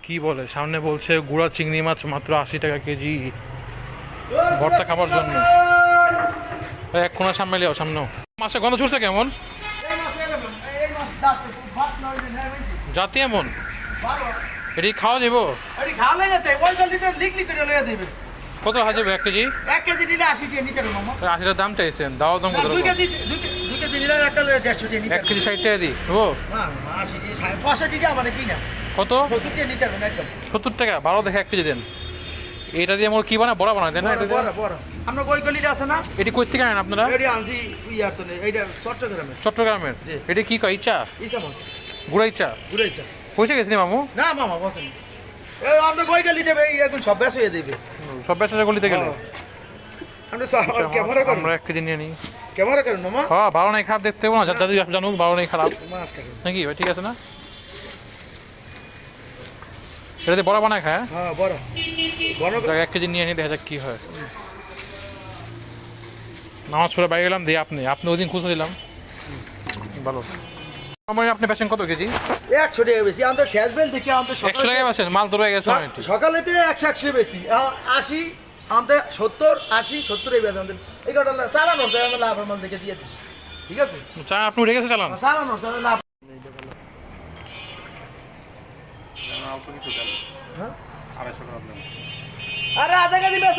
কি বলে সামনে বলছে গুড়া চিংড়ি মাছ মাত্র 80 টাকা কেজি ভর্তা খাবার জন্য। এক কোণা সামনে লিও সামনেও। মাছের গন্ধ ছুটছে কেমন? জাতি এমন এটি খাওয়া যাবো? কত হাজার 1 কেজি? 1 কেজি নিলে 80 টাকা নিতে হবে মামা। 80 টাকা দাম চাইছেন, দাও দাম কত? 2 কেজি 2 কেজি নিলে 150 টাকা নিতে 1 কেজি 60 টাকা দিই ও না 80 টাকা 65 টাকা মানে কি না কত? 70 টাকা নিতে হবে না একদম 70 টাকা। ভালো দেখে 1 কেজি দেন। এটা দিয়ে আমার কি বানায় বড়া বানায় দেন না? এটা দিয়ে বড় আমরা কই গলিটা আছে না, এটি কই থেকে আনেন আপনারা? এডি আনছি ইয়ার তো এইটা চট্টগ্রামে। চট্টগ্রামের। এটি কি কয় ইচা? ইসা মাছ গুড়া ইচা ঘুরাইছে পয়সা গেছে মামু? না মামা বসেন এই আমরা কই গলি দেবে এখন সব বেশ হয়ে দেবে সব ব্যবসা গলিতে গেলে আমরা ক্যামেরা করব, আমরা 1 কেজি নিয়ে নিই। ক্যামেরা করুন মামা। হ্যাঁ ভালো নাই খারাপ দেখতে না, দাদু জানুক ভালো নাই খারাপ মাছ কাটুন নাকি ভাই, ঠিক আছে না? এটাতে বড়া বানায় খায়? হ্যাঁ বড় বড় 1 কেজি নিয়ে নিই, দেখা যাক কি হয়। নামাজ পড়ে বাইরে গেলাম দিয়ে আপনি ওই দিন খুঁজে দিলাম ভালো। আমার আপনি বেচেন কত কেজি? 100 টাকা বেশি আমাদের শেষ বেল দেখে আমাদের 100 টাকা বেচেন? মাল তো রয়ে গেছে অনেকটি। সকালেতে 100 বেশি 80 আমাদের 70 80 70 এই বেতন আমাদের 11 ডলার সারা নষ্ট আমরা লাভের মাল দেখে দিয়ে দিই, ঠিক আছে চা আপনি উঠে গেছে চালান। সারা নষ্ট লাভ অল্প কিছু দেন। হ্যাঁ 250 টাকা। আরে আধা কেজি বেশ